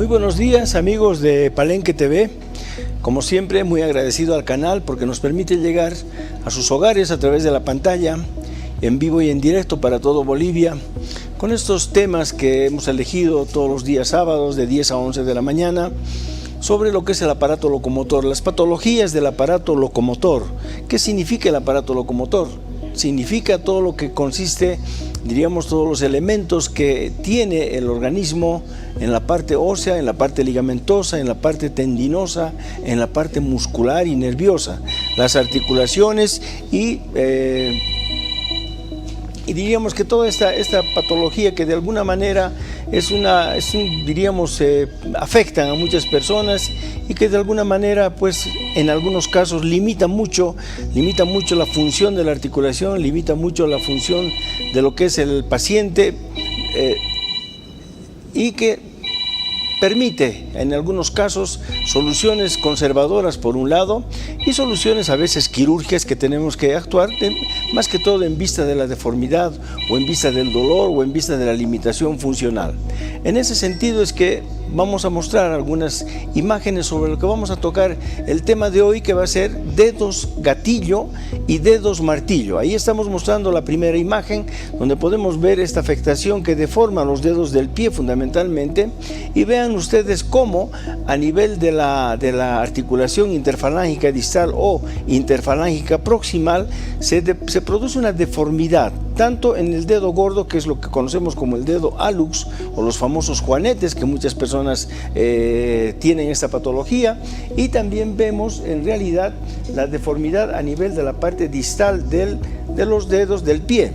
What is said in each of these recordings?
Muy buenos días, amigos de Palenque TV. Como siempre, muy agradecido al canal porque nos permite llegar a sus hogares a través de la pantalla, en vivo y en directo para todo Bolivia, con estos temas que hemos elegido todos los días sábados de 10 a 11 de la mañana, sobre lo que es el aparato locomotor, las patologías del aparato locomotor. ¿Qué significa el aparato locomotor? Significa todo lo que consiste, diríamos, todos los elementos que tiene el organismo en la parte ósea, en la parte ligamentosa, en la parte tendinosa, en la parte muscular y nerviosa, las articulaciones y diríamos que toda esta patología que de alguna manera afectan a muchas personas y que de alguna manera, pues en algunos casos limita mucho la función de la articulación, limita mucho la función de lo que es el paciente y que permite en algunos casos soluciones conservadoras por un lado y soluciones a veces quirúrgicas que tenemos que actuar más que todo en vista de la deformidad o en vista del dolor o en vista de la limitación funcional. En ese sentido es que vamos a mostrar algunas imágenes sobre lo que vamos a tocar el tema de hoy, que va a ser dedos gatillo y dedos martillo. Ahí estamos mostrando la primera imagen donde podemos ver esta afectación que deforma los dedos del pie fundamentalmente, y vean ustedes cómo a nivel de la articulación interfalángica distal o interfalángica proximal se produce una deformidad, tanto en el dedo gordo, que es lo que conocemos como el dedo hallux o los famosos juanetes, que muchas personas tienen esta patología, y también vemos en realidad la deformidad a nivel de la parte distal de los dedos del pie,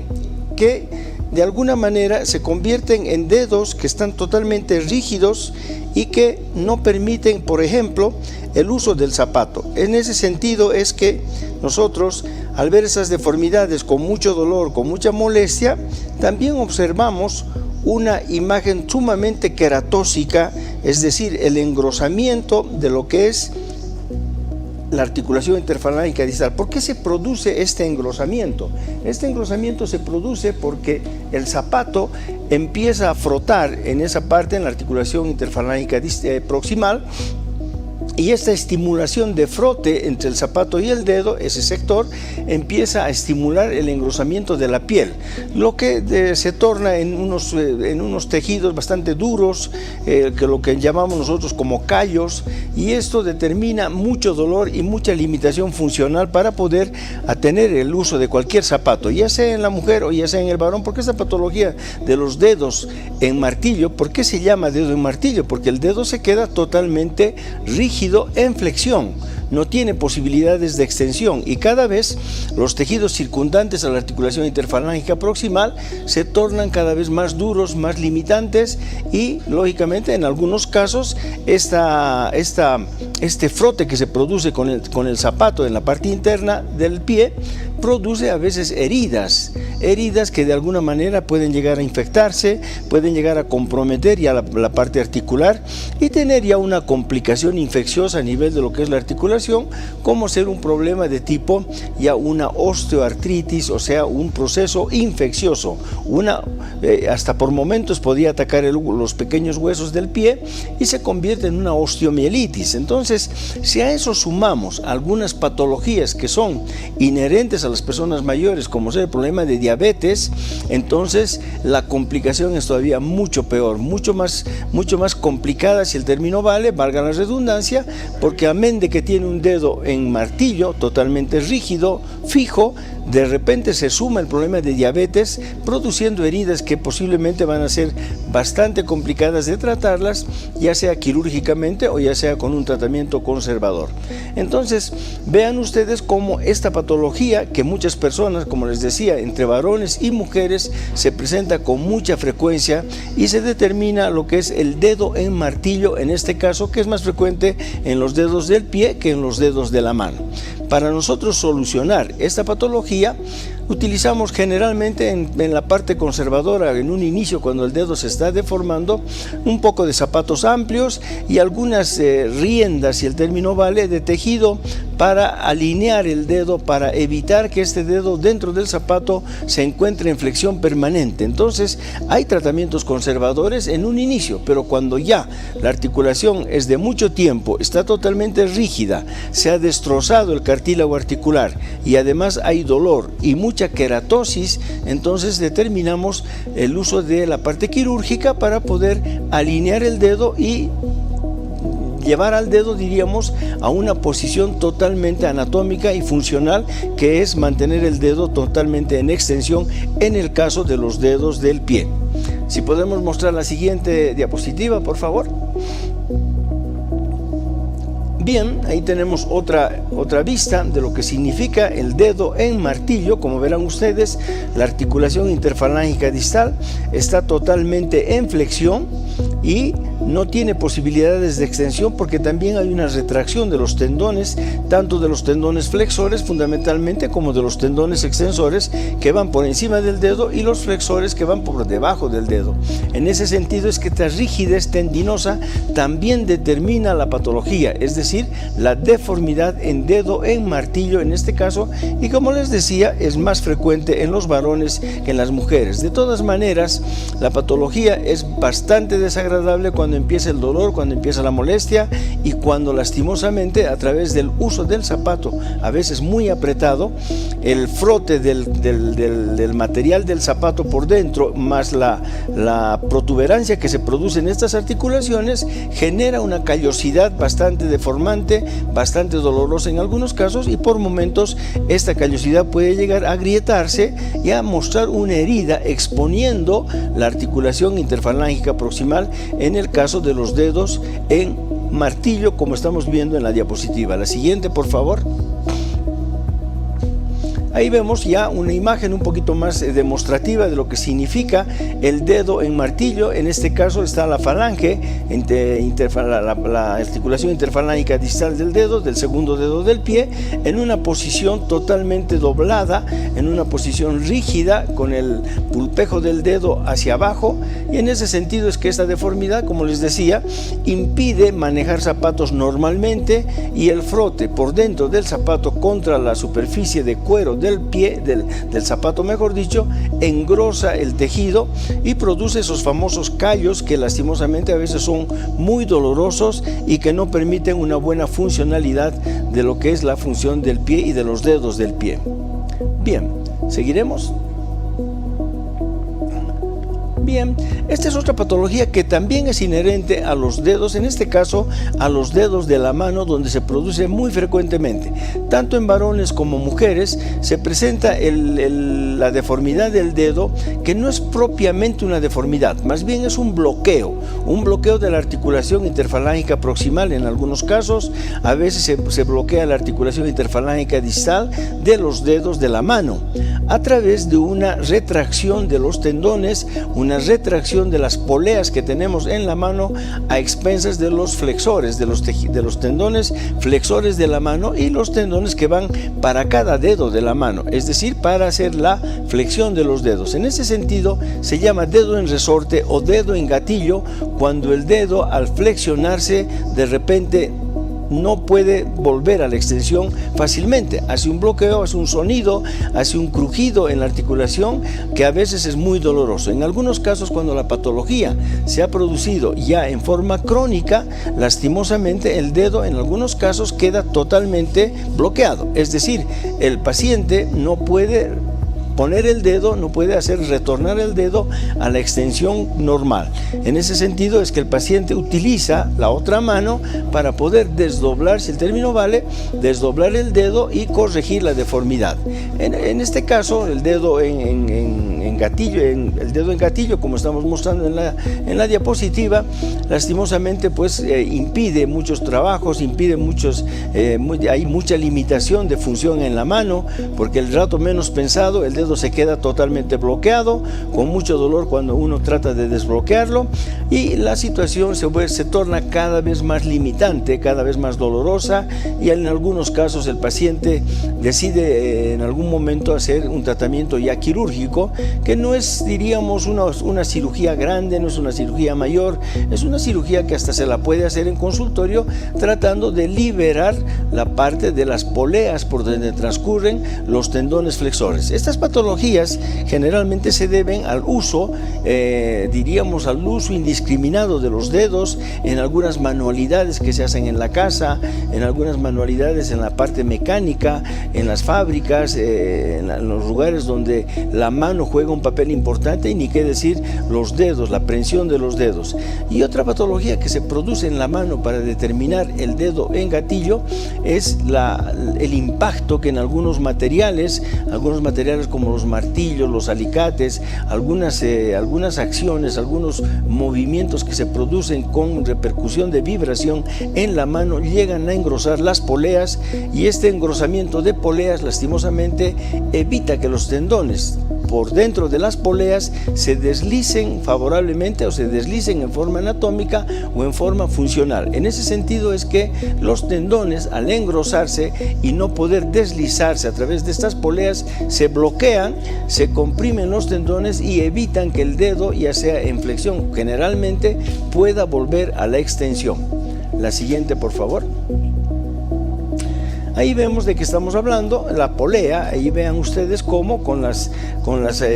que de alguna manera se convierten en dedos que están totalmente rígidos y que no permiten, por ejemplo, el uso del zapato. En ese sentido es que nosotros, al ver esas deformidades con mucho dolor, con mucha molestia, también observamos una imagen sumamente queratósica, es decir, el engrosamiento de lo que es la articulación interfalángica distal. ¿Por qué se produce este engrosamiento? Este engrosamiento se produce porque el zapato empieza a frotar en esa parte, en la articulación interfalángica proximal, y esta estimulación de frote entre el zapato y el dedo, ese sector, empieza a estimular el engrosamiento de la piel, lo que se torna en unos tejidos bastante duros, que lo que llamamos nosotros como callos, y esto determina mucho dolor y mucha limitación funcional para poder tener el uso de cualquier zapato, ya sea en la mujer o ya sea en el varón. Porque esta patología de los dedos en martillo, ¿por qué se llama dedo en martillo? Porque el dedo se queda totalmente rígido en flexión, no tiene posibilidades de extensión, y cada vez los tejidos circundantes a la articulación interfalángica proximal se tornan cada vez más duros, más limitantes, y lógicamente en algunos casos este frote que se produce con el zapato en la parte interna del pie produce a veces heridas que de alguna manera pueden llegar a infectarse, pueden llegar a comprometer ya la parte articular y tener ya una complicación infecciosa a nivel de lo que es la articulación, como ser un problema de tipo ya una osteoartritis, o sea, un proceso infeccioso. Hasta por momentos podía atacar los pequeños huesos del pie y se convierte en una osteomielitis. Entonces, si a eso sumamos algunas patologías que son inherentes a las personas mayores, como ser el problema de diabetes, entonces la complicación es todavía mucho peor, mucho más complicada, si el término vale, valga la redundancia, porque amén de que tiene un dedo en martillo totalmente rígido, fijo, de repente se suma el problema de diabetes, produciendo heridas que posiblemente van a ser bastante complicadas de tratarlas, ya sea quirúrgicamente o ya sea con un tratamiento conservador. Entonces, vean ustedes cómo esta patología, que muchas personas, como les decía, entre varones y mujeres, se presenta con mucha frecuencia y se determina lo que es el dedo en martillo, en este caso, que es más frecuente en los dedos del pie que en los dedos de la mano. Para nosotros solucionar esta patología, Utilizamos generalmente en la parte conservadora, en un inicio cuando el dedo se está deformando, un poco de zapatos amplios y algunas riendas, si el término vale, de tejido para alinear el dedo, para evitar que este dedo dentro del zapato se encuentre en flexión permanente. Entonces hay tratamientos conservadores en un inicio, pero cuando ya la articulación es de mucho tiempo, está totalmente rígida, se ha destrozado el cartílago articular y además hay dolor y mucha queratosis, entonces determinamos el uso de la parte quirúrgica para poder alinear el dedo y llevar al dedo, diríamos, a una posición totalmente anatómica y funcional, que es mantener el dedo totalmente en extensión en el caso de los dedos del pie. Si podemos mostrar la siguiente diapositiva, por favor. Bien, ahí tenemos otra vista de lo que significa el dedo en martillo. Como verán ustedes, la articulación interfalángica distal está totalmente en flexión y no tiene posibilidades de extensión porque también hay una retracción de los tendones, tanto de los tendones flexores fundamentalmente como de los tendones extensores que van por encima del dedo y los flexores que van por debajo del dedo. En ese sentido es que esta rigidez tendinosa también determina la patología, es decir, la deformidad en dedo en martillo en este caso, y como les decía, es más frecuente en los varones que en las mujeres. De todas maneras, la patología es bastante desagradable cuando empieza el dolor, cuando empieza la molestia y cuando lastimosamente a través del uso del zapato, a veces muy apretado, el frote del material del zapato por dentro más la protuberancia que se produce en estas articulaciones genera una callosidad bastante deformante, bastante dolorosa en algunos casos, y por momentos esta callosidad puede llegar a agrietarse y a mostrar una herida exponiendo la articulación interfalángica proximal en el caso de los dedos en martillo, como estamos viendo en la diapositiva. La siguiente, por favor. Ahí vemos ya una imagen un poquito más demostrativa de lo que significa el dedo en martillo. En este caso está la falange, la articulación interfalángica distal del dedo, del segundo dedo del pie, en una posición totalmente doblada, en una posición rígida, con el pulpejo del dedo hacia abajo, y en ese sentido es que esta deformidad, como les decía, impide manejar zapatos normalmente, y el frote por dentro del zapato contra la superficie de cuero del pie, del zapato mejor dicho, engrosa el tejido y produce esos famosos callos que lastimosamente a veces son muy dolorosos y que no permiten una buena funcionalidad de lo que es la función del pie y de los dedos del pie. Bien, seguiremos. Bien, esta es otra patología que también es inherente a los dedos, en este caso a los dedos de la mano, donde se produce muy frecuentemente. Tanto en varones como mujeres se presenta la deformidad del dedo, que no es propiamente una deformidad, más bien es un bloqueo de la articulación interfalángica proximal en algunos casos. A veces se bloquea la articulación interfalángica distal de los dedos de la mano a través de una retracción de los tendones, una retracción de las poleas que tenemos en la mano a expensas de los flexores, de los tendones flexores de la mano y los tendones que van para cada dedo de la mano, es decir, para hacer la flexión de los dedos. En ese sentido se llama dedo en resorte o dedo en gatillo, cuando el dedo al flexionarse de repente no puede volver a la extensión fácilmente, hace un bloqueo, hace un sonido, hace un crujido en la articulación que a veces es muy doloroso. En algunos casos, cuando la patología se ha producido ya en forma crónica, lastimosamente el dedo en algunos casos queda totalmente bloqueado, es decir, el paciente no puede poner el dedo, no puede hacer retornar el dedo a la extensión normal. En ese sentido es que el paciente utiliza la otra mano para poder desdoblar, si el término vale, desdoblar el dedo y corregir la deformidad. En este caso, el dedo en gatillo, como estamos mostrando en la diapositiva, lastimosamente pues impide muchos trabajos, hay mucha limitación de función en la mano, porque el rato menos pensado el dedo dedo se queda totalmente bloqueado, con mucho dolor cuando uno trata de desbloquearlo, y la situación se torna cada vez más limitante, cada vez más dolorosa, y en algunos casos el paciente decide en algún momento hacer un tratamiento ya quirúrgico, que no es, diríamos, una cirugía grande, no es una cirugía mayor, es una cirugía que hasta se la puede hacer en consultorio, tratando de liberar la parte de las poleas por donde transcurren los tendones flexores. Estas patologías generalmente se deben al uso, diríamos, al uso indiscriminado de los dedos en algunas manualidades que se hacen en la casa, en algunas manualidades en la parte mecánica, en las fábricas, en los lugares donde la mano juega un papel importante, y ni qué decir los dedos, la prensión de los dedos. Y otra patología que se produce en la mano para determinar el dedo en gatillo es el impacto que en algunos materiales como los martillos, los alicates, algunas acciones, algunos movimientos que se producen con repercusión de vibración en la mano llegan a engrosar las poleas, y este engrosamiento de poleas lastimosamente evita que los tendones por dentro de las poleas se deslicen favorablemente o se deslicen en forma anatómica o en forma funcional. En ese sentido es que los tendones, al engrosarse y no poder deslizarse a través de estas poleas, se bloquean, se comprimen los tendones y evitan que el dedo, ya sea en flexión generalmente, pueda volver a la extensión. La siguiente, por favor. Ahí vemos de qué estamos hablando, la polea. Ahí vean ustedes cómo con las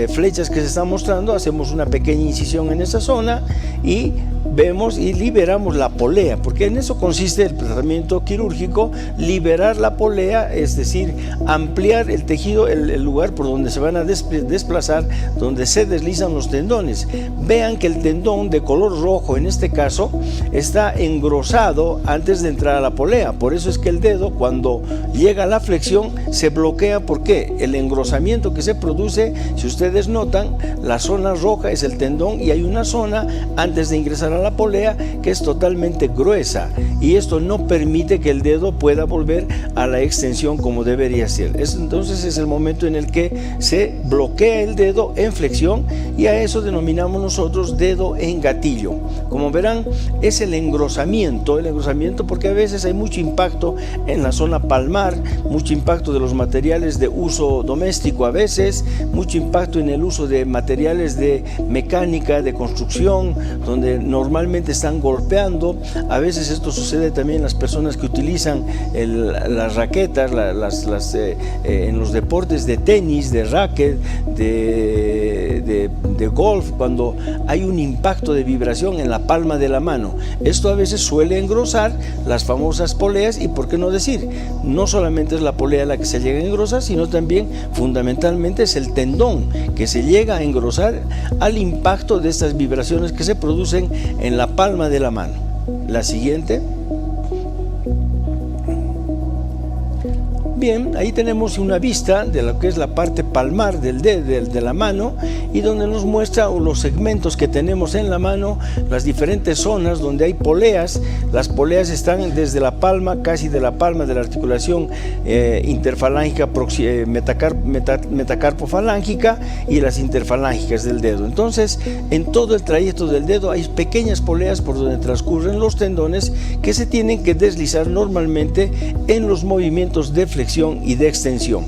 flechas que se están mostrando hacemos una pequeña incisión en esa zona y vemos y liberamos la polea, porque en eso consiste el tratamiento quirúrgico: liberar la polea, es decir, ampliar el tejido, el lugar por donde se van a desplazar, donde se deslizan los tendones. Vean que el tendón de color rojo, en este caso, está engrosado antes de entrar a la polea. Por eso es que el dedo, cuando llega a la flexión, se bloquea. ¿Por qué? El engrosamiento que se produce, si ustedes notan, la zona roja es el tendón y hay una zona antes de ingresar a la polea que es totalmente gruesa, y esto no permite que el dedo pueda volver a la extensión como debería ser. Entonces es el momento en el que se bloquea el dedo en flexión, y a eso denominamos nosotros dedo en gatillo. Como verán, es el engrosamiento porque a veces hay mucho impacto en la zona palmar, mucho impacto de los materiales de uso doméstico, a veces mucho impacto en el uso de materiales de mecánica, de construcción, donde normalmente están golpeando. A veces esto sucede también en las personas que utilizan las raquetas, en los deportes de tenis, de racket, de golf, cuando hay un impacto de vibración en la palma de la mano. Esto a veces suele engrosar las famosas poleas, y por qué no decir, no solamente es la polea la que se llega a engrosar, sino también fundamentalmente es el tendón que se llega a engrosar al impacto de estas vibraciones que se producen en la palma de la mano. La siguiente. Bien, ahí tenemos una vista de lo que es la parte palmar del dedo de la mano, y donde nos muestra los segmentos que tenemos en la mano, las diferentes zonas donde hay poleas. Las poleas están desde la palma, casi de la palma de la articulación interfalángica, metacarpofalángica, y las interfalángicas del dedo. Entonces, en todo el trayecto del dedo hay pequeñas poleas por donde transcurren los tendones, que se tienen que deslizar normalmente en los movimientos de flexión y de extensión.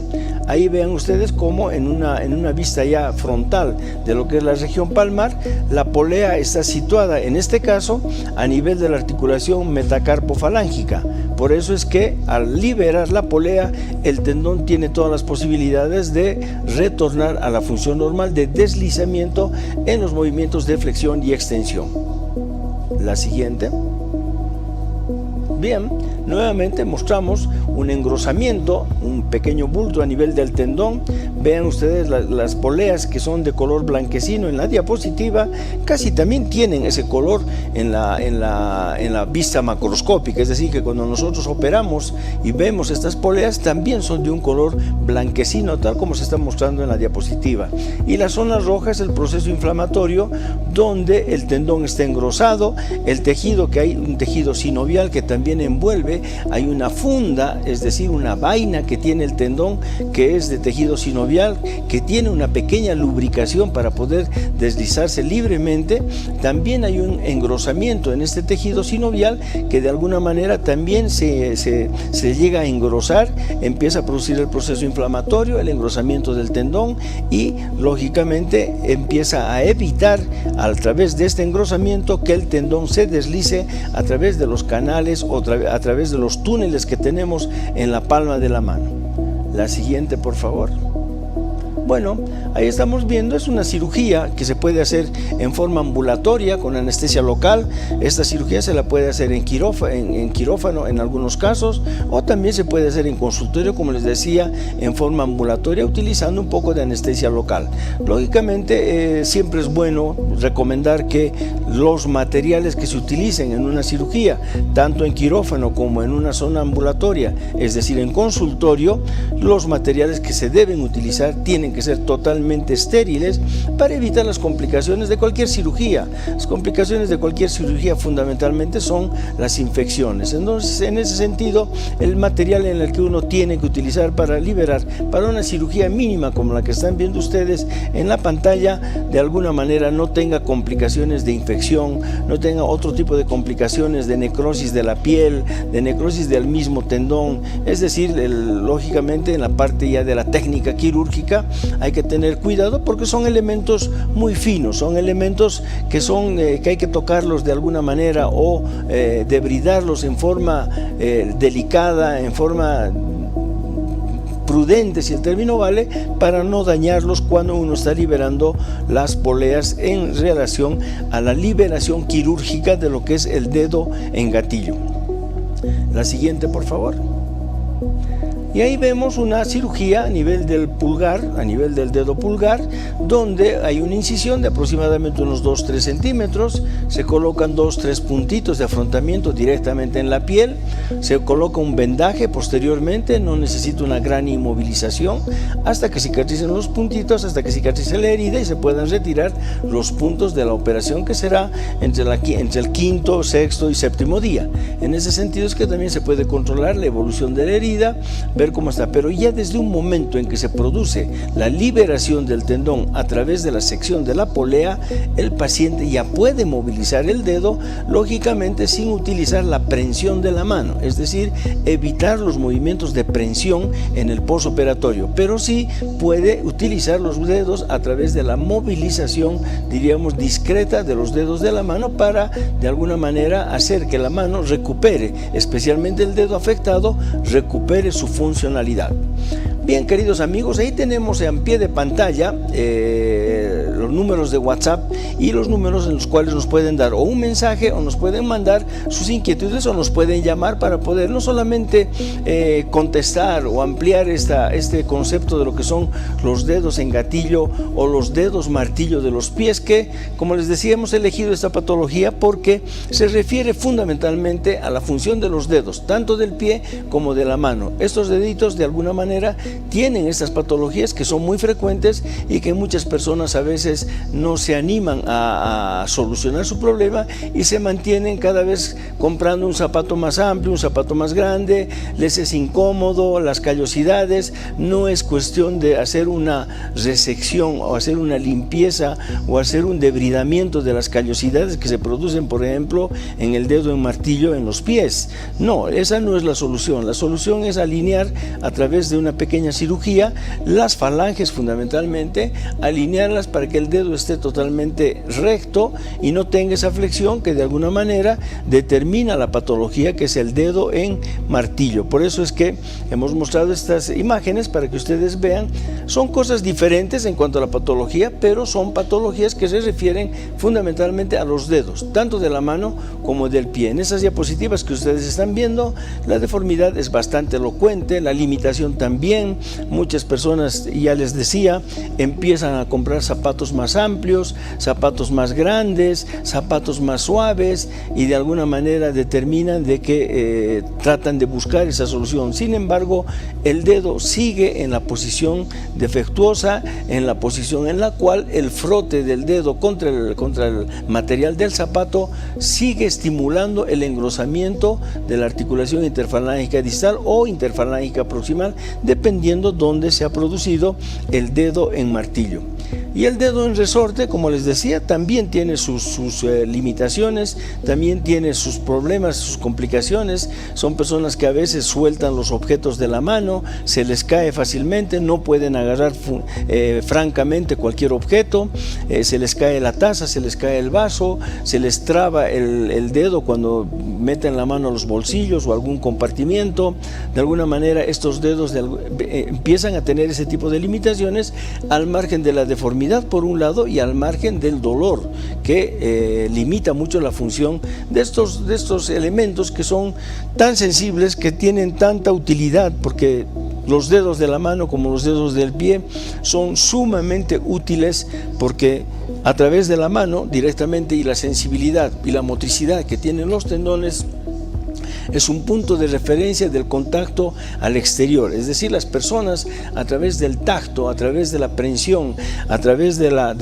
Ahí vean ustedes cómo en una vista ya frontal de lo que es la región palmar, la polea está situada, en este caso, a nivel de la articulación metacarpofalángica. Por eso es que al liberar la polea, el tendón tiene todas las posibilidades de retornar a la función normal de deslizamiento en los movimientos de flexión y extensión. La siguiente. Bien, nuevamente mostramos un engrosamiento, un pequeño bulto a nivel del tendón. Vean ustedes las poleas que son de color blanquecino en la diapositiva, casi también tienen ese color en la vista macroscópica, es decir, que cuando nosotros operamos y vemos estas poleas, también son de un color blanquecino, tal como se está mostrando en la diapositiva. Y la zona roja es el proceso inflamatorio, donde el tendón está engrosado, el tejido, que hay un tejido sinovial que también envuelve, hay una funda es decir, una vaina que tiene el tendón, que es de tejido sinovial, que tiene una pequeña lubricación para poder deslizarse libremente. También hay un engrosamiento en este tejido sinovial que de alguna manera también se llega a engrosar, empieza a producir el proceso inflamatorio, el engrosamiento del tendón, y lógicamente empieza a evitar a través de este engrosamiento que el tendón se deslice a través de los canales o a través de los túneles que tenemos en la palma de la mano. La siguiente, por favor. Bueno, ahí estamos viendo, es una cirugía que se puede hacer en forma ambulatoria con anestesia local. Esta cirugía se la puede hacer en quirófano en algunos casos, o también se puede hacer en consultorio, como les decía, en forma ambulatoria utilizando un poco de anestesia local. Lógicamente siempre es bueno recomendar que los materiales que se utilicen en una cirugía, tanto en quirófano como en una zona ambulatoria, es decir, en consultorio, los materiales que se deben utilizar tienen que ser totalmente estériles para evitar las complicaciones de cualquier cirugía. Las complicaciones de cualquier cirugía fundamentalmente son las infecciones. Entonces, en ese sentido, el material en el que uno tiene que utilizar para liberar, para una cirugía mínima como la que están viendo ustedes en la pantalla, de alguna manera no tenga complicaciones de infección, no tenga otro tipo de complicaciones de necrosis de la piel, de necrosis del mismo tendón. Es decir, lógicamente en la parte ya de la técnica quirúrgica hay que tener cuidado porque son elementos muy finos, son elementos que hay que tocarlos de alguna manera o debridarlos en forma delicada, en forma prudente, si el término vale, para no dañarlos cuando uno está liberando las poleas en relación a la liberación quirúrgica de lo que es el dedo en gatillo. La siguiente, por favor. Y ahí vemos una cirugía a nivel del pulgar, a nivel del dedo pulgar, donde hay una incisión de aproximadamente unos 2-3 centímetros, se colocan 2-3 puntitos de afrontamiento directamente en la piel, se coloca un vendaje posteriormente, no necesita una gran inmovilización, hasta que cicatricen los puntitos, hasta que cicatrice la herida y se puedan retirar los puntos de la operación, que será entre el quinto, sexto y séptimo día. En ese sentido es que también se puede controlar la evolución de la herida, ver cómo está, pero ya desde un momento en que se produce la liberación del tendón a través de la sección de la polea, el paciente ya puede movilizar el dedo, lógicamente sin utilizar la prensión de la mano, es decir, evitar los movimientos de prensión en el postoperatorio, pero sí puede utilizar los dedos a través de la movilización, diríamos, discreta de los dedos de la mano para de alguna manera hacer que la mano recupere, especialmente el dedo afectado, recupere su funcionalidad. Bien, queridos amigos, ahí tenemos en pie de pantalla los números de WhatsApp y los números en los cuales nos pueden dar o un mensaje o nos pueden mandar sus inquietudes o nos pueden llamar para poder no solamente contestar o ampliar este concepto de lo que son los dedos en gatillo o los dedos martillo de los pies, que, como les decía, hemos elegido esta patología porque se refiere fundamentalmente a la función de los dedos, tanto del pie como de la mano. Estos deditos de alguna manera tienen estas patologías que son muy frecuentes y que muchas personas a veces no se animan a solucionar su problema y se mantienen cada vez comprando un zapato más amplio, un zapato más grande, les es incómodo, las callosidades. No es cuestión de hacer una resección o hacer una limpieza o hacer un debridamiento de las callosidades que se producen, por ejemplo, en el dedo en martillo en los pies. No, esa no es la solución. La solución es alinear a través de una pequeña cirugía las falanges, fundamentalmente, alinearlas para que el dedo esté totalmente recto y no tenga esa flexión que de alguna manera determina la patología, que es el dedo en martillo. Por eso es que hemos mostrado estas imágenes para que ustedes vean. Son cosas diferentes en cuanto a la patología, pero son patologías que se refieren fundamentalmente a los dedos, tanto de la mano como del pie. En esas diapositivas que ustedes están viendo, la deformidad es bastante elocuente, la limitación también. también. Muchas personas, ya les decía, empiezan a comprar zapatos más amplios, zapatos más grandes, zapatos más suaves, y de alguna manera determinan de que tratan de buscar esa solución. Sin embargo, el dedo sigue en la posición defectuosa, en la posición en la cual el frote del dedo contra el material del zapato sigue estimulando el engrosamiento de la articulación interfalángica distal o interfalángica proximal, dependiendo dónde se ha producido el dedo en martillo. Y el dedo en resorte, como les decía, también tiene sus limitaciones, también tiene sus problemas, sus complicaciones. Son personas que a veces sueltan los objetos de la mano, se les cae fácilmente, no pueden agarrar francamente cualquier objeto, se les cae la taza, se les cae el vaso, se les traba el dedo cuando meten la mano a los bolsillos o algún compartimiento. De alguna manera estos dedos empiezan a tener ese tipo de limitaciones, al margen de la deformidad por un lado y al margen del dolor, que limita mucho la función de estos elementos que son tan sensibles, que tienen tanta utilidad, porque los dedos de la mano como los dedos del pie son sumamente útiles, porque a través de la mano directamente, y la sensibilidad y la motricidad que tienen los tendones, es un punto de referencia del contacto al exterior. Es decir, las personas, a través del tacto, a través de la prensión, a través de la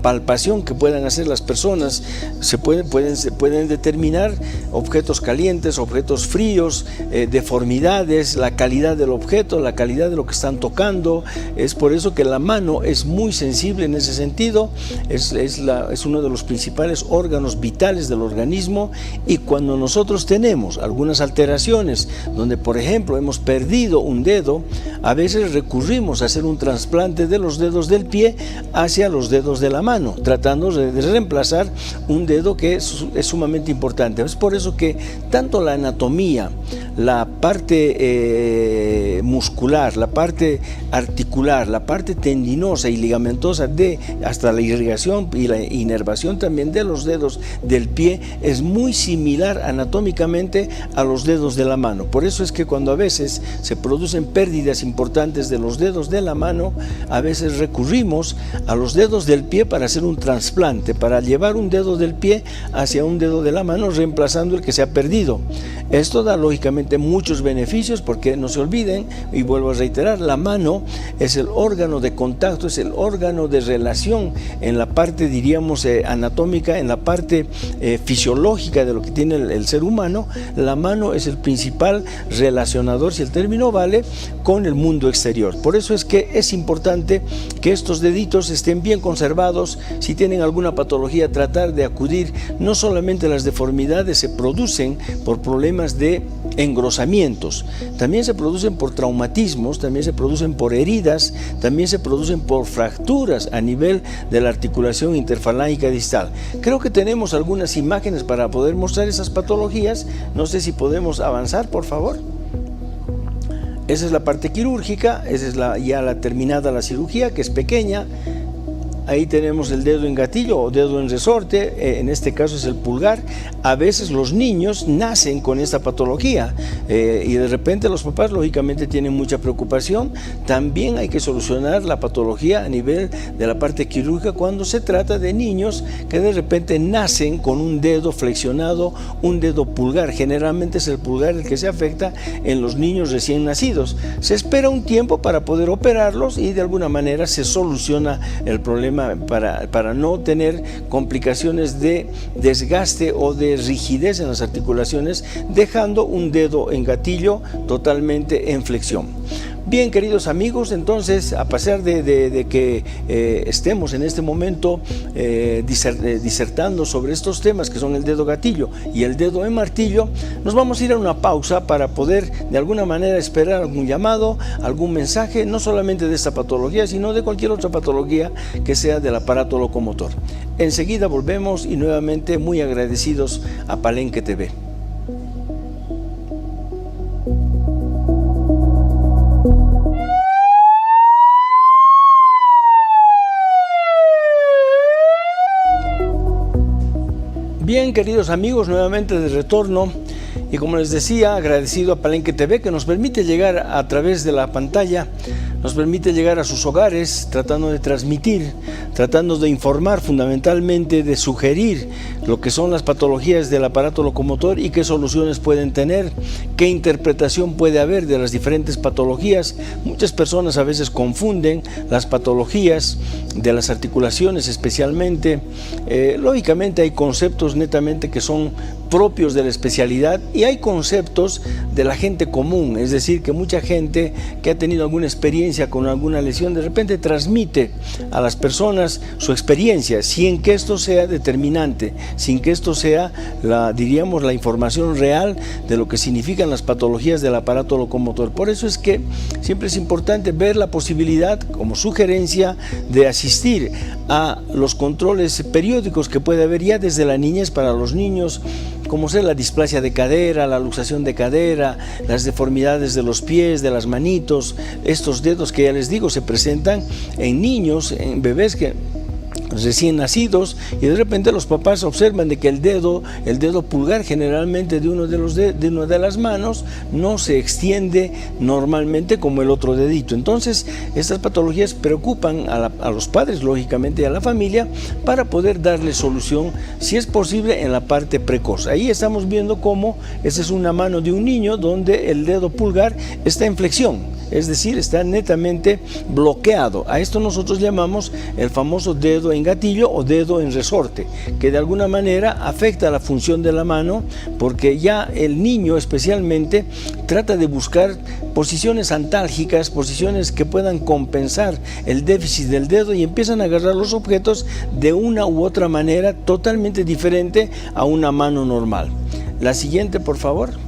palpación que puedan hacer las personas, se pueden determinar objetos calientes, objetos fríos, deformidades, la calidad del objeto, la calidad de lo que están tocando. Es por eso que la mano es muy sensible en ese sentido. Es uno de los principales órganos vitales del organismo, y cuando nosotros tenemos algunas alteraciones donde, por ejemplo, hemos perdido un dedo, a veces recurrimos a hacer un trasplante de los dedos del pie hacia los dedos de la mano, tratando de reemplazar un dedo que es sumamente importante. Es por eso que tanto la anatomía, la parte muscular, la parte articular, la parte tendinosa y ligamentosa, hasta la irrigación y la inervación también de los dedos del pie, es muy similar anatómicamente a los dedos de la mano. Por eso es que cuando a veces se producen pérdidas importantes de los dedos de la mano, a veces recurrimos a los dedos del pie para hacer un trasplante, para llevar un dedo del pie hacia un dedo de la mano, reemplazando el que se ha perdido. Esto da lógicamente muchos beneficios, porque no se olviden, y vuelvo a reiterar, la mano es el órgano de contacto, es el órgano de relación en la parte, diríamos, anatómica, en la parte fisiológica de lo que tiene el ser humano. La mano es el principal relacionador, si el término vale, con el mundo exterior. Por eso es que es importante que estos deditos estén bien conservados. Si tienen alguna patología, tratar de acudir. No solamente las deformidades se producen por problemas de engrosamientos, también se producen por traumatismos, también se producen por heridas, también se producen por fracturas a nivel de la articulación interfalángica distal. Creo que tenemos algunas imágenes para poder mostrar esas patologías. No sé si podemos avanzar, por favor. Esa es la parte quirúrgica, esa es ya la terminada la cirugía, que es pequeña. Ahí tenemos el dedo en gatillo o dedo en resorte, en este caso es el pulgar. A veces los niños nacen con esta patología y de repente los papás lógicamente tienen mucha preocupación. También hay que solucionar la patología a nivel de la parte quirúrgica cuando se trata de niños que de repente nacen con un dedo flexionado, un dedo pulgar. Generalmente es el pulgar el que se afecta en los niños recién nacidos. Se espera un tiempo para poder operarlos y de alguna manera se soluciona el problema para no tener complicaciones de desgaste o de rigidez en las articulaciones, dejando un dedo en gatillo totalmente en flexión. Bien, queridos amigos, entonces, a pesar de que estemos en este momento disertando sobre estos temas que son el dedo gatillo y el dedo en martillo, nos vamos a ir a una pausa para poder de alguna manera esperar algún llamado, algún mensaje, no solamente de esta patología, sino de cualquier otra patología que sea del aparato locomotor. Enseguida volvemos y nuevamente muy agradecidos a Palenque TV. Bien, queridos amigos, nuevamente de retorno, Y como les decía, agradecido a Palenque TV que nos permite llegar a través de la pantalla, nos permite llegar a sus hogares tratando de transmitir, tratando de informar, fundamentalmente de sugerir lo que son las patologías del aparato locomotor y qué soluciones pueden tener, qué interpretación puede haber de las diferentes patologías. Muchas personas a veces confunden las patologías de las articulaciones especialmente. Lógicamente hay conceptos netamente que son propios de la especialidad y hay conceptos de la gente común, es decir, que mucha gente que ha tenido alguna experiencia con alguna lesión de repente transmite a las personas su experiencia sin que esto sea determinante, sin que esto sea diríamos la información real de lo que significan las patologías del aparato locomotor. Por eso es que siempre es importante ver la posibilidad como sugerencia de asistir a los controles periódicos que puede haber ya desde la niñez para los niños, como ser la displasia de cadera, la luxación de cadera, las deformidades de los pies, de las manitos, estos dedos que ya les digo se presentan en niños, en bebés que recién nacidos, y de repente los papás observan de que el dedo pulgar generalmente de una de las manos no se extiende normalmente como el otro dedito. Entonces estas patologías preocupan a los padres, lógicamente, y a la familia para poder darle solución, si es posible, en la parte precoz. Ahí estamos viendo cómo esta es una mano de un niño donde el dedo pulgar está en flexión, es decir, está netamente bloqueado. A esto nosotros llamamos el famoso dedo en gatillo o dedo en resorte, que de alguna manera afecta la función de la mano, porque ya el niño especialmente trata de buscar posiciones antálgicas, posiciones que puedan compensar el déficit del dedo, y empiezan a agarrar los objetos de una u otra manera totalmente diferente a una mano normal. La siguiente, por favor.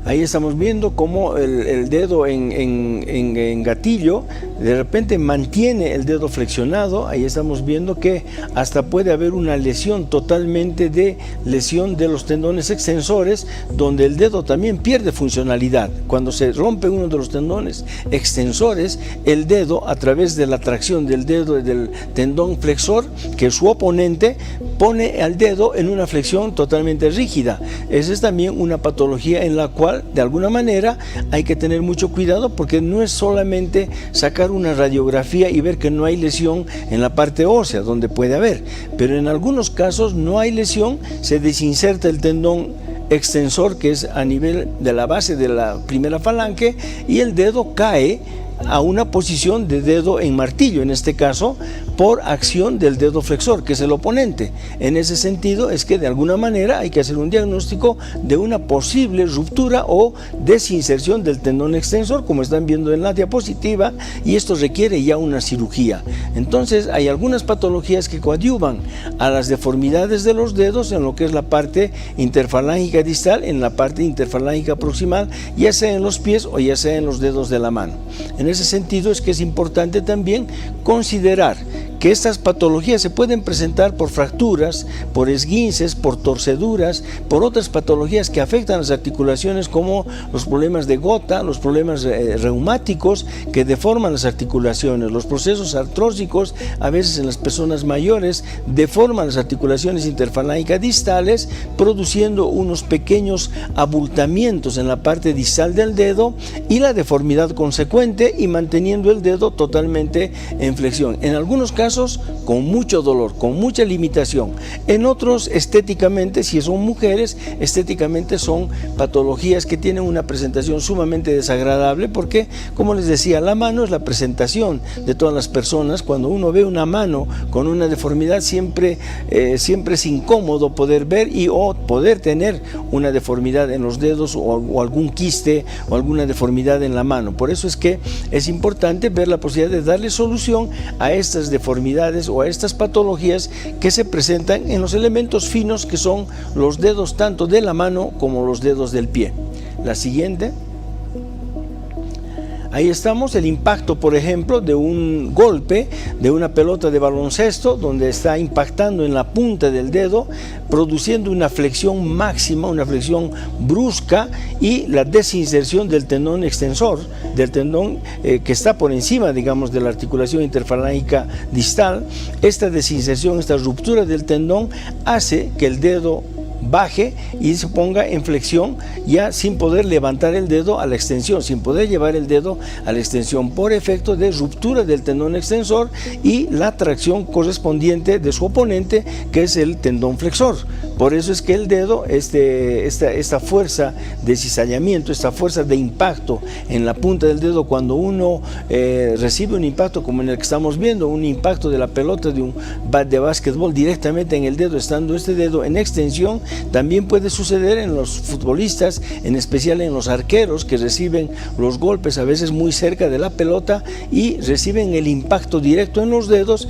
Ahí estamos viendo cómo el dedo en gatillo de repente mantiene el dedo flexionado. Ahí estamos viendo que hasta puede haber una lesión totalmente de lesión de los tendones extensores, donde el dedo también pierde funcionalidad. Cuando se rompe uno de los tendones extensores, el dedo, a través de la tracción del dedo del tendón flexor, que su oponente pone al dedo en una flexión totalmente rígida. Esa es también una patología en la cual de alguna manera hay que tener mucho cuidado, porque no es solamente sacar una radiografía y ver que no hay lesión en la parte ósea, donde puede haber, pero en algunos casos no hay lesión, se desinserta el tendón extensor, que es a nivel de la base de la primera falange, y el dedo cae a una posición de dedo en martillo, en este caso por acción del dedo flexor, que es el oponente. En ese sentido es que de alguna manera hay que hacer un diagnóstico de una posible ruptura o desinserción del tendón extensor, como están viendo en la diapositiva, y esto requiere ya una cirugía. Entonces hay algunas patologías que coadyuvan a las deformidades de los dedos en lo que es la parte interfalángica distal, en la parte interfalángica proximal, ya sea en los pies o ya sea en los dedos de la mano. En ese sentido es que es importante también considerar que estas patologías se pueden presentar por fracturas, por esguinces, por torceduras, por otras patologías que afectan las articulaciones, como los problemas de gota, los problemas reumáticos que deforman las articulaciones, los procesos artrósicos, a veces en las personas mayores, deforman las articulaciones interfalángicas distales, produciendo unos pequeños abultamientos en la parte distal del dedo y la deformidad consecuente, y manteniendo el dedo totalmente en flexión. En algunos casos con mucho dolor, con mucha limitación. En otros, estéticamente, si son mujeres, estéticamente son patologías que tienen una presentación sumamente desagradable, porque, como les decía, la mano es la presentación de todas las personas. Cuando uno ve una mano con una deformidad, siempre es incómodo poder ver o poder tener una deformidad en los dedos o algún quiste o alguna deformidad en la mano. Por eso es que es importante ver la posibilidad de darle solución a estas deformidades o a estas patologías que se presentan en los elementos finos, que son los dedos tanto de la mano como los dedos del pie. La siguiente. Ahí estamos, el impacto, por ejemplo, de un golpe de una pelota de baloncesto, donde está impactando en la punta del dedo, produciendo una flexión máxima, una flexión brusca, y la desinserción del tendón extensor, del tendón que está por encima, digamos, de la articulación interfalángica distal. Esta desinserción, esta ruptura del tendón hace que el dedo baje y se ponga en flexión, ya sin poder levantar el dedo a la extensión, sin poder llevar el dedo a la extensión, por efecto de ruptura del tendón extensor y la tracción correspondiente de su oponente, que es el tendón flexor. Por eso es que el dedo, esta fuerza de cizallamiento, esta fuerza de impacto en la punta del dedo, cuando uno recibe un impacto como en el que estamos viendo, un impacto de la pelota de un bat de básquetbol directamente en el dedo, estando este dedo en extensión, también puede suceder en los futbolistas, en especial en los arqueros, que reciben los golpes a veces muy cerca de la pelota y reciben el impacto directo en los dedos,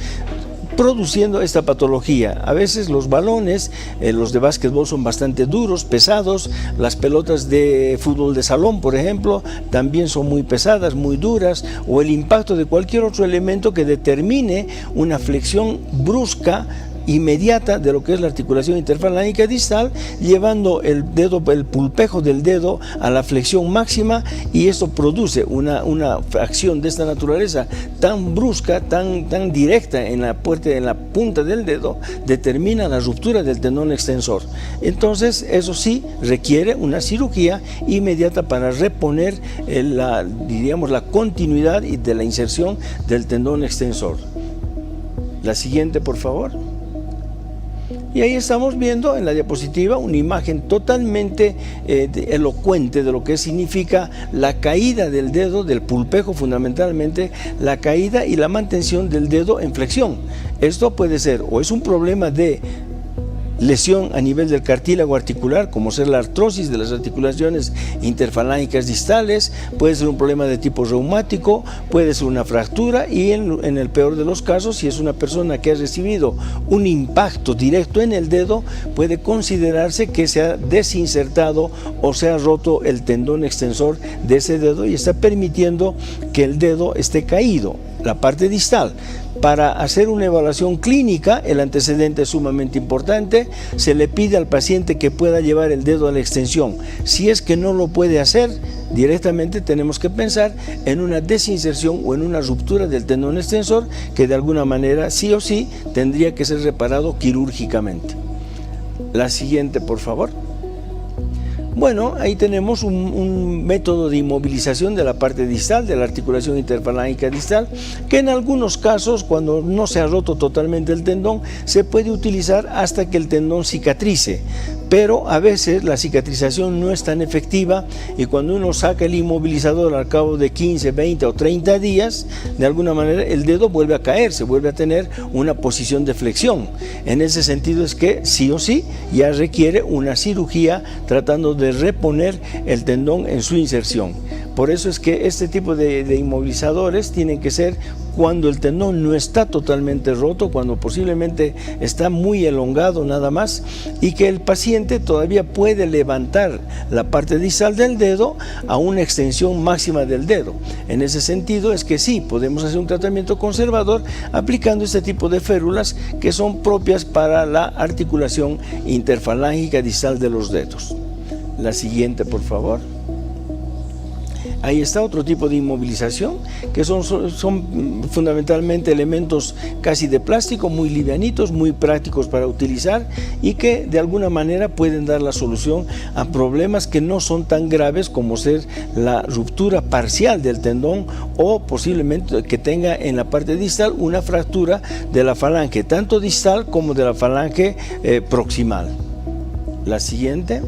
produciendo esta patología. A veces los balones, los de básquetbol, son bastante duros, pesados. Las pelotas de fútbol de salón, por ejemplo, también son muy pesadas, muy duras, o el impacto de cualquier otro elemento que determine una flexión brusca, inmediata, de lo que es la articulación interfalángica distal, llevando el pulpejo del dedo a la flexión máxima, y esto produce una acción de esta naturaleza tan brusca, tan directa en la punta del dedo, determina la ruptura del tendón extensor. Entonces, eso sí requiere una cirugía inmediata para reponer la continuidad y de la inserción del tendón extensor. La siguiente, por favor. Y ahí estamos viendo en la diapositiva una imagen totalmente elocuente de lo que significa la caída del dedo, del pulpejo fundamentalmente, la caída y la mantención del dedo en flexión. Esto puede ser o es un problema de lesión a nivel del cartílago articular, como ser la artrosis de las articulaciones interfalángicas distales, puede ser un problema de tipo reumático, puede ser una fractura, y en el peor de los casos, si es una persona que ha recibido un impacto directo en el dedo, puede considerarse que se ha desinsertado o se ha roto el tendón extensor de ese dedo y está permitiendo que el dedo esté caído, la parte distal. Para hacer una evaluación clínica, el antecedente es sumamente importante. Se le pide al paciente que pueda llevar el dedo a la extensión. Si es que no lo puede hacer, directamente tenemos que pensar en una desinserción o en una ruptura del tendón extensor, que de alguna manera sí o sí tendría que ser reparado quirúrgicamente. La siguiente, por favor. Bueno, ahí tenemos un método de inmovilización de la parte distal, de la articulación interfalángica distal, que en algunos casos, cuando no se ha roto totalmente el tendón, se puede utilizar hasta que el tendón cicatrice. Pero a veces la cicatrización no es tan efectiva, y cuando uno saca el inmovilizador al cabo de 15, 20 o 30 días, de alguna manera el dedo vuelve a caerse, vuelve a tener una posición de flexión. En ese sentido es que sí o sí ya requiere una cirugía tratando de reponer el tendón en su inserción. Por eso es que este tipo de inmovilizadores tienen que ser cuando el tendón no está totalmente roto, cuando posiblemente está muy elongado nada más, y que el paciente todavía puede levantar la parte distal del dedo a una extensión máxima del dedo. En ese sentido es que sí, podemos hacer un tratamiento conservador aplicando este tipo de férulas que son propias para la articulación interfalángica distal de los dedos. La siguiente, por favor. Ahí está otro tipo de inmovilización, que son fundamentalmente elementos casi de plástico, muy livianitos, muy prácticos para utilizar, y que de alguna manera pueden dar la solución a problemas que no son tan graves como ser la ruptura parcial del tendón, o posiblemente que tenga en la parte distal una fractura de la falange, tanto distal como de la falange proximal. La siguiente.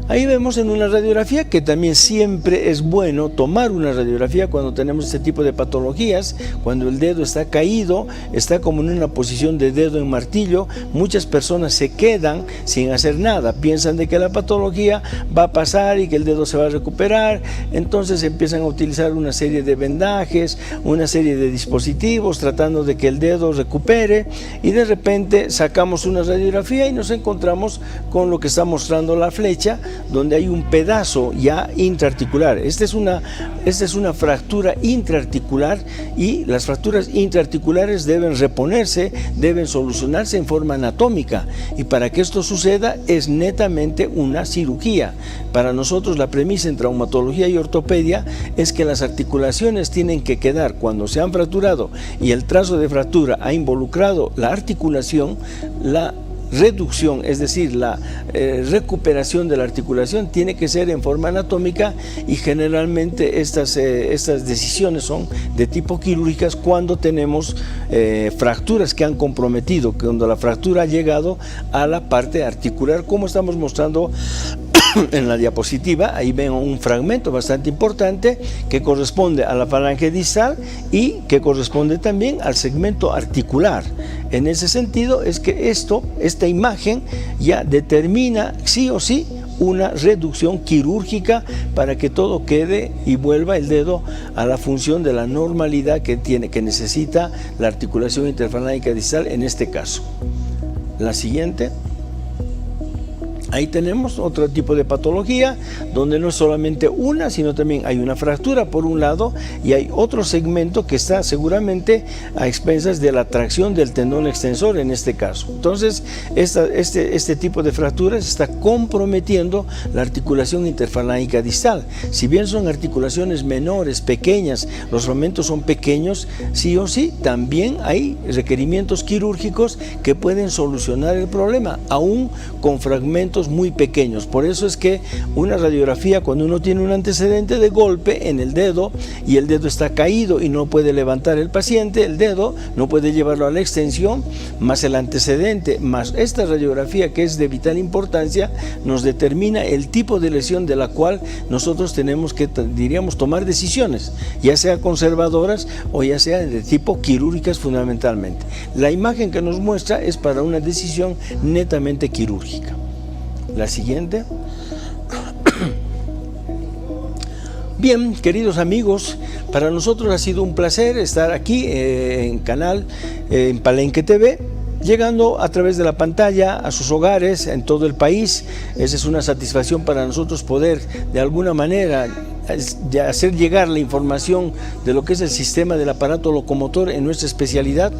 Ahí vemos en una radiografía que también siempre es bueno tomar una radiografía cuando tenemos este tipo de patologías, cuando el dedo está caído, está como en una posición de dedo en martillo. Muchas personas se quedan sin hacer nada, piensan de que la patología va a pasar y que el dedo se va a recuperar, entonces empiezan a utilizar una serie de vendajes, una serie de dispositivos tratando de que el dedo recupere, y de repente sacamos una radiografía y nos encontramos con lo que está mostrando la flecha, donde hay un pedazo ya intraarticular. Esta es una fractura intraarticular, y las fracturas intraarticulares deben reponerse, deben solucionarse en forma anatómica, y para que esto suceda es netamente una cirugía. Para nosotros la premisa en traumatología y ortopedia es que las articulaciones tienen que quedar, cuando se han fracturado y el trazo de fractura ha involucrado la articulación, reducción, es decir, la recuperación de la articulación tiene que ser en forma anatómica, y generalmente estas decisiones son de tipo quirúrgicas cuando tenemos fracturas que han comprometido, cuando la fractura ha llegado a la parte articular, como estamos mostrando en la diapositiva. Ahí ven un fragmento bastante importante que corresponde a la falange distal y que corresponde también al segmento articular. En ese sentido es que esta imagen ya determina sí o sí una reducción quirúrgica para que todo quede y vuelva el dedo a la función de la normalidad que necesita la articulación interfalángica distal en este caso. La siguiente. Ahí tenemos otro tipo de patología donde no es solamente una, sino también hay una fractura por un lado y hay otro segmento que está seguramente a expensas de la tracción del tendón extensor en este caso. Entonces, este tipo de fracturas está comprometiendo la articulación interfalángica distal. Si bien son articulaciones menores, pequeñas, los fragmentos son pequeños, sí o sí, también hay requerimientos quirúrgicos que pueden solucionar el problema, aún con fragmentos muy pequeños. Por eso es que una radiografía, cuando uno tiene un antecedente de golpe en el dedo y el dedo está caído y no puede levantar el paciente el dedo, no puede llevarlo a la extensión, más el antecedente, más esta radiografía que es de vital importancia, nos determina el tipo de lesión de la cual nosotros tenemos que, diríamos, tomar decisiones, ya sea conservadoras o ya sea de tipo quirúrgicas fundamentalmente. La imagen que nos muestra es para una decisión netamente quirúrgica. La siguiente. Bien, queridos amigos, para nosotros ha sido un placer estar aquí en canal, en Palenque TV, llegando a través de la pantalla a sus hogares en todo el país. Esa es una satisfacción para nosotros poder de alguna manera hacer llegar la información de lo que es el sistema del aparato locomotor en nuestra especialidad.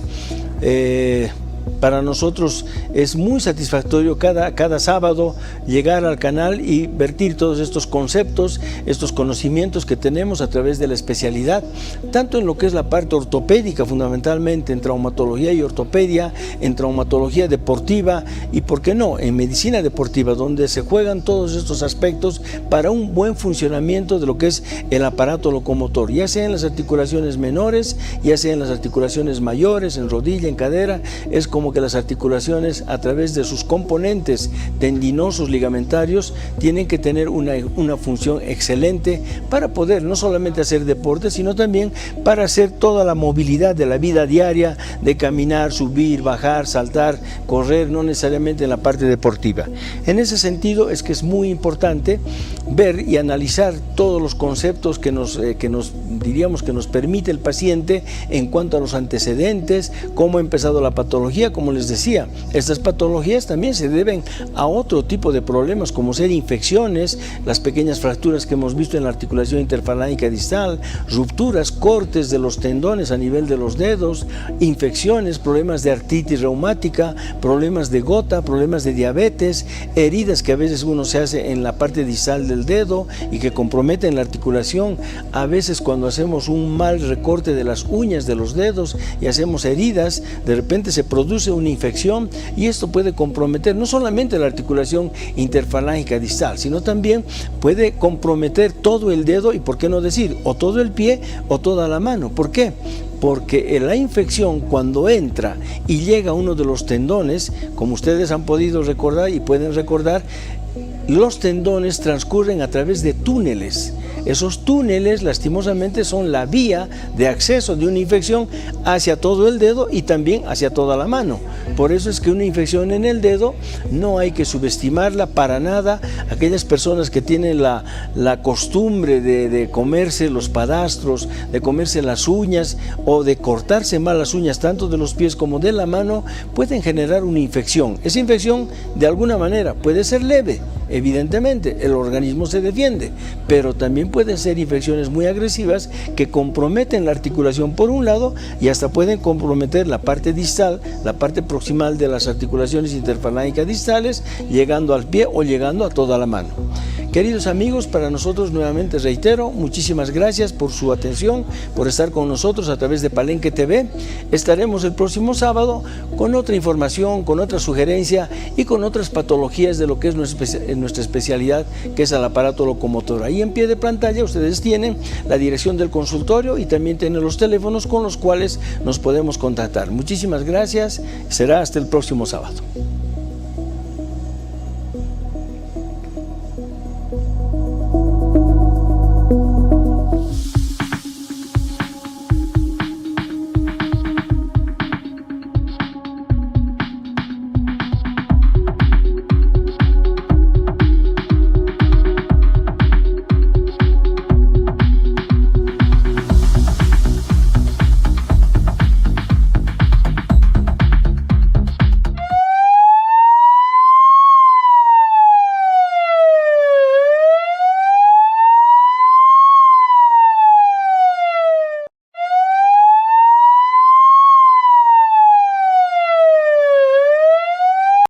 Para nosotros es muy satisfactorio cada sábado llegar al canal y vertir todos estos conceptos, estos conocimientos que tenemos a través de la especialidad, tanto en lo que es la parte ortopédica fundamentalmente, en traumatología y ortopedia, en traumatología deportiva y, por qué no, en medicina deportiva, donde se juegan todos estos aspectos para un buen funcionamiento de lo que es el aparato locomotor, ya sea en las articulaciones menores, ya sea en las articulaciones mayores, en rodilla, en cadera. Es como que las articulaciones, a través de sus componentes tendinosos, ligamentarios, tienen que tener una función excelente para poder no solamente hacer deporte, sino también para hacer toda la movilidad de la vida diaria, de caminar, subir, bajar, saltar, correr, no necesariamente en la parte deportiva. En ese sentido es que es muy importante ver y analizar todos los conceptos que nos permite el paciente en cuanto a los antecedentes, cómo ha empezado la patología. Como les decía, estas patologías también se deben a otro tipo de problemas, como ser infecciones, las pequeñas fracturas que hemos visto en la articulación interfalángica distal, rupturas, cortes de los tendones a nivel de los dedos, infecciones, problemas de artritis reumática, problemas de gota, problemas de diabetes, heridas que a veces uno se hace en la parte distal del dedo y que comprometen la articulación. A veces cuando hacemos un mal recorte de las uñas de los dedos y hacemos heridas, de repente se produce una infección y esto puede comprometer no solamente la articulación interfalángica distal, sino también puede comprometer todo el dedo y, por qué no decir, o todo el pie o toda la mano. ¿Por qué? Porque la infección, cuando entra y llega a uno de los tendones, como ustedes han podido recordar y pueden recordar, los tendones transcurren a través de túneles. Esos túneles, lastimosamente, son la vía de acceso de una infección hacia todo el dedo y también hacia toda la mano. Por eso es que una infección en el dedo no hay que subestimarla para nada. Aquellas personas que tienen la costumbre de comerse los padastros, de comerse las uñas o de cortarse mal las uñas tanto de los pies como de la mano, pueden generar una infección. Esa infección, de alguna manera, puede ser leve. Evidentemente, el organismo se defiende, pero también pueden ser infecciones muy agresivas que comprometen la articulación por un lado y hasta pueden comprometer la parte distal, la parte proximal de las articulaciones interfalángicas distales, llegando al pie o llegando a toda la mano. Queridos amigos, para nosotros nuevamente reitero, muchísimas gracias por su atención, por estar con nosotros a través de Palenque TV. Estaremos el próximo sábado con otra información, con otra sugerencia y con otras patologías de lo que es nuestra especialidad, que es el aparato locomotor. Ahí en pie de pantalla ustedes tienen la dirección del consultorio y también tienen los teléfonos con los cuales nos podemos contactar. Muchísimas gracias, será hasta el próximo sábado.